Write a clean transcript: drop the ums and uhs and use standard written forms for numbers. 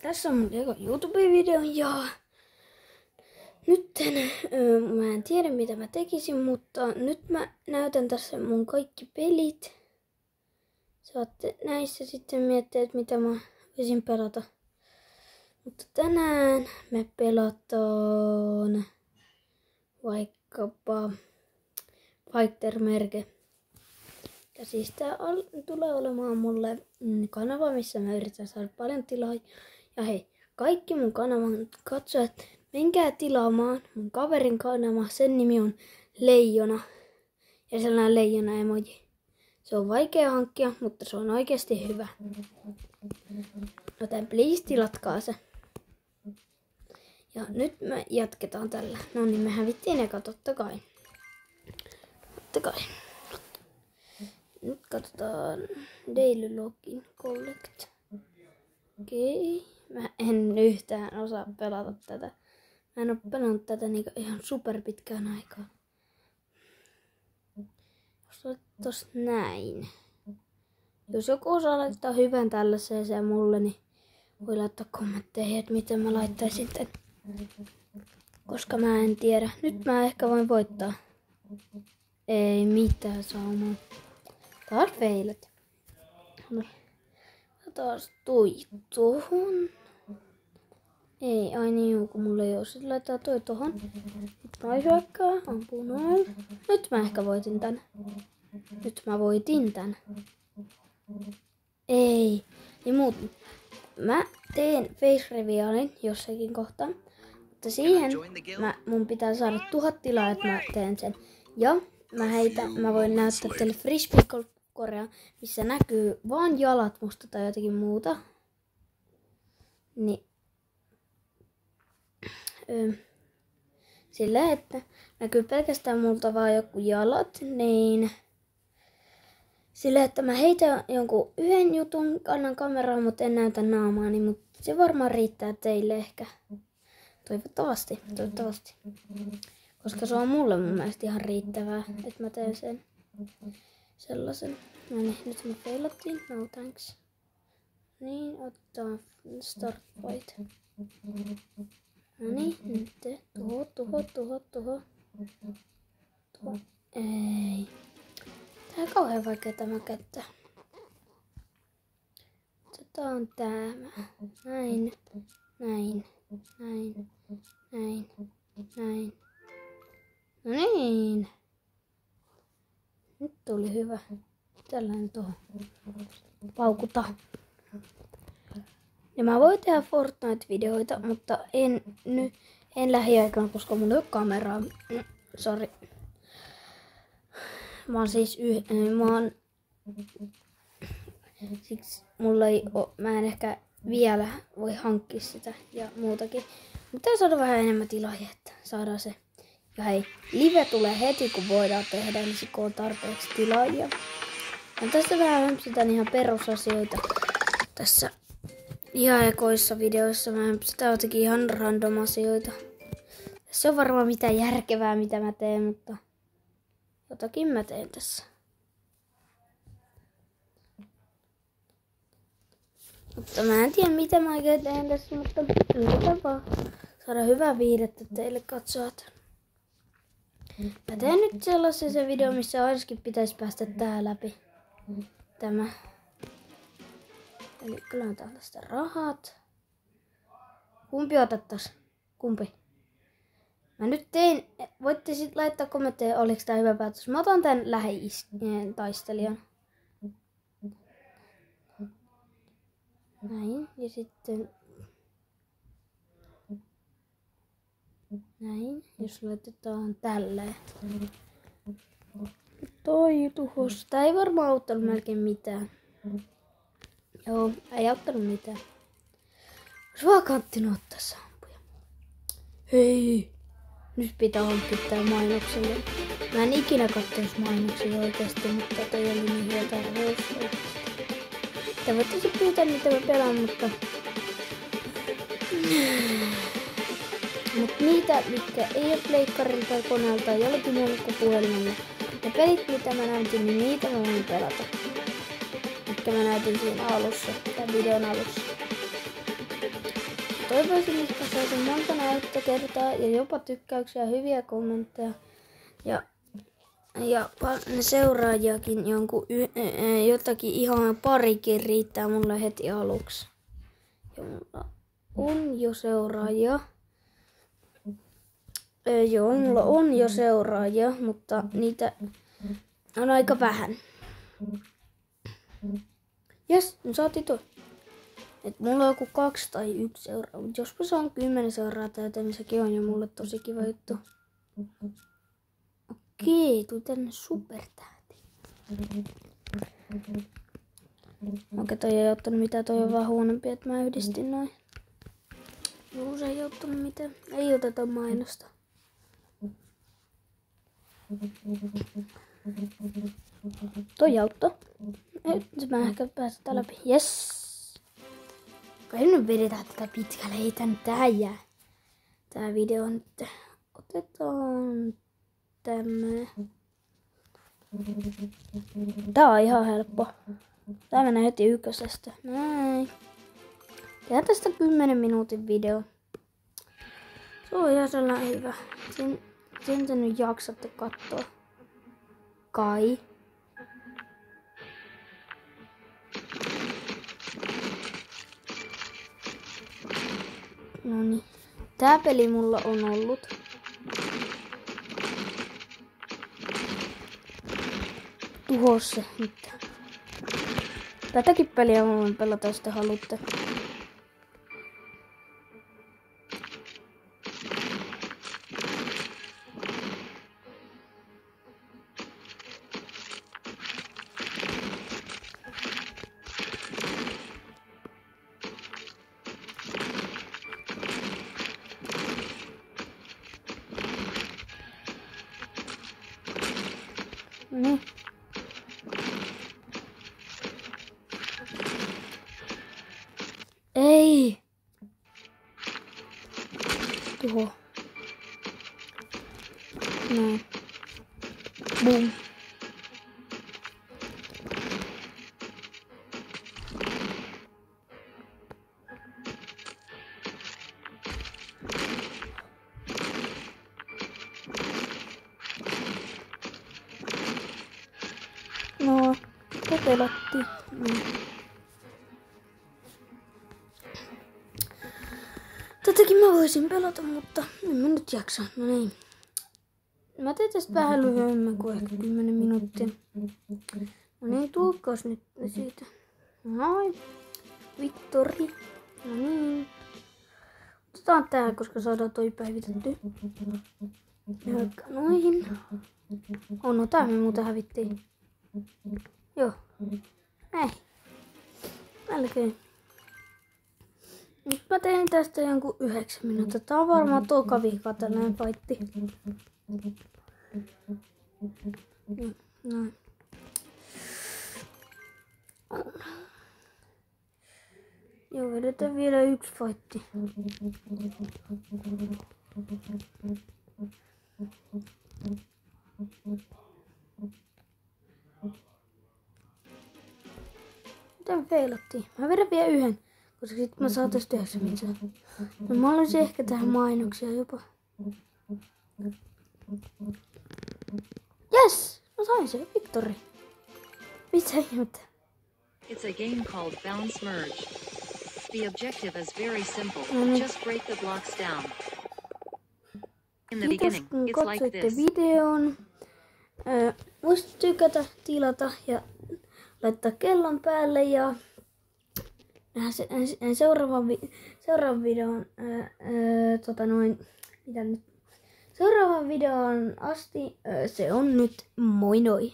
Tässä on mun eka YouTube-video ja mä en tiedä mitä mä tekisin, mutta nyt mä näytän tässä mun kaikki pelit. Saatte näissä sitten miettiä, että mitä mä voisin pelata. Mutta tänään me pelataan vaikkapa Fighter-merge. Ja siis tää tulee olemaan mulle kanava, missä mä yritän saada paljon tilaa. Ja hei, kaikki mun kanavan katsojat, menkää tilaamaan mun kaverin kanava. Sen nimi on Leijona. Ja sellainen leijona emoji. Se on vaikea hankkia, mutta se on oikeasti hyvä. Joten please tilatkaa se. Ja nyt me jatketaan tällä. No niin, me hävittiin eka totta kai. Nyt katsotaan Daily Login Collect. Okei. Mä en yhtään osaa pelata tätä. Mä en oo pelannut tätä niinku ihan super pitkään aikaa. Jos laittais näin. Jos joku osaa laittaa hyvän tällaiseen mulle, niin voi laittaa kommentteihin, että miten mä laittaisin tän. Koska mä en tiedä. Nyt mä ehkä voin voittaa. Ei mitään saumaa. Taas feilat. No. Taas tui tohon. Ei, ai niin, kun mulla ei oo. Sitten laittaa toi tohon. Nyt mä hyökkää, ampuu noin. Nyt mä ehkä voitin tän. Ei. Niin muut. Mä teen face revealin jossakin kohtaa. Mutta siihen mun pitää saada 1000 tilaa, että mä teen sen. Ja mä voin näyttää teille frisbee-korea, missä näkyy vaan jalat musta tai jotakin muuta. Niin. Silleen, että näkyy pelkästään multa vaan joku jalat, niin silleen, että mä heitän jonkun yhden jutun, annan kameraan, mutta en näytä naamaani, mutta se varmaan riittää teille ehkä. Toivottavasti. Koska se on mulle mun mielestä ihan riittävää, että mä teen sen sellaisen. No niin, nyt me feilattiin. No thanks. Niin, ottaa start fight. No niin, nyt tuho. Ei. Tää on kauhean vaikea tämä kättä. Otetaan tämä. Näin. No niin. Nyt tuli hyvä. Tällainen tuohon. Paukuta. Ja mä voin tehdä Fortnite-videoita, mutta en lähiaikana, koska mulla ei ole kameraa. Sori. Siksi mulla ei oo, mä en ehkä vielä voi hankkia sitä ja muutakin. Mutta saada vähän enemmän tilaajia, että saadaan se. Ja hei, live tulee heti kun voidaan tehdä, niin kun on tarpeeksi tilaajia. Ja tässä vähän hömpsytään ihan perusasioita. Tässä ihan ekoissa videoissa mä hömpsytään jotenkin ihan random asioita. Tässä on varmaan mitään järkevää mitä mä teen, mutta jotakin mä teen tässä. Mutta mä en tiedä mitä mä oikein teen tässä, mutta yritän vaan saada hyvää viihdettä teille katsojat. Mä teen nyt sellaisen video, missä ainakin pitäisi päästä tää läpi. Tämä. Eli kyllä on tällaista rahat. Kumpi otattais? Kumpi? Mä nyt tein, voitte sit laittaa kommentteja, oliks tää hyvä päätös. Mä otan tän taistelijan. Näin, ja sitten näin, jos laitetaan tälleen. Toi tuhos. Tää ei varmaan auttanut melkein mitään. Joo, ei auttanut mitään. Ois vaan kanttinut ottaa sampuja. Hei! Nyt pitää hankkia tää mainokselle. Mä en ikinä kattois mainoksia oikeesti, mutta toi oli niin hyvä tarveus oikeesti. Te voitte sit pyytää mitä mä pelaan, mutta niitä, mitkä ei oo pleikkarilla tai koneella tai jollakin muulla kuin puhelimella. Ne pelit, mitä mä näytin, niin niitä mä voin pelata. Mitkä mä näytin siinä alussa, tämän videon alussa. toivoisin, että saisin monta näyttökertaa ja jopa tykkäyksiä ja hyviä kommentteja. Ja seuraajakin jotakin ihan parikin riittää mulle heti aluksi. Ja mulla on jo seuraajia. Joo, mulla on jo seuraajia, mutta niitä on aika vähän. Jes, me saatiin toi. Et mulla on joku 2 tai 1 seuraa, mutta jospa saan 10 seuraa täyteen, niin sekin on jo mulle tosi kiva juttu. Okei, tuu tänne supertähti. Okei, toi ei ottanut mitään, toi on vaan huonompi, että mä yhdistin noin. Juu, se ei ottanut mitään. Ei oteta mainosta. Toi auttoi. Nyt mä ehkä päästään läpi. Yes. Kai nyt vedetään tätä pitkälle, ei tän tää jää. Tää video nyt. Otetaan tämä. Tää on ihan helppo. Tää menee heti ykkösestä. Näin. Tehdään tästä 10 minuutin video. Se on ihan sellainen hyvä. Sen te nyt jaksatte katsoa. Kai. Noniin. Tää peli mulla on ollut. Tuho se nyt. Tätäkin peliä mä voin pelata, jos te haluatte. Niin. Ei. Tuho. Näin. Boom. No, pelattiin. Tätäkin mä voisin pelata, mutta en mä nyt jaksa. No niin. Mä teen tästä vähän lyhyemmän kuin ehkä 10 minuuttia. No niin, tulkkaus nyt siitä. Noin. Victory. No niin. Otetaan tää, koska saadaan toi päivitetty. Jalka noihin. Oh no, tää me muuten hävittiin. Joo. Näin. Melkein. Nyt mä tein tästä jonkun 9 minuuttia. Tää on varmaan toka vika tällainen fightti. Näin. Joo, vedetään vielä 1 fightti. Miten feilattiin? Mä vedän vielä 1, koska sit mä saan tästä 9 minuuttia. No mä olisin ehkä tähän mainoksia jopa. Yes! Mä sain sen. Victory. Mitä ihmettä? It's a game called Bounce Merge. The objective is very simple. Just break the blocks down. In the beginning, it's like this. Videon. Muista tykätä, tilata ja laittaa kellon päälle ja nähdään seuraavan videon seuraavan videon asti se on nyt moi noi.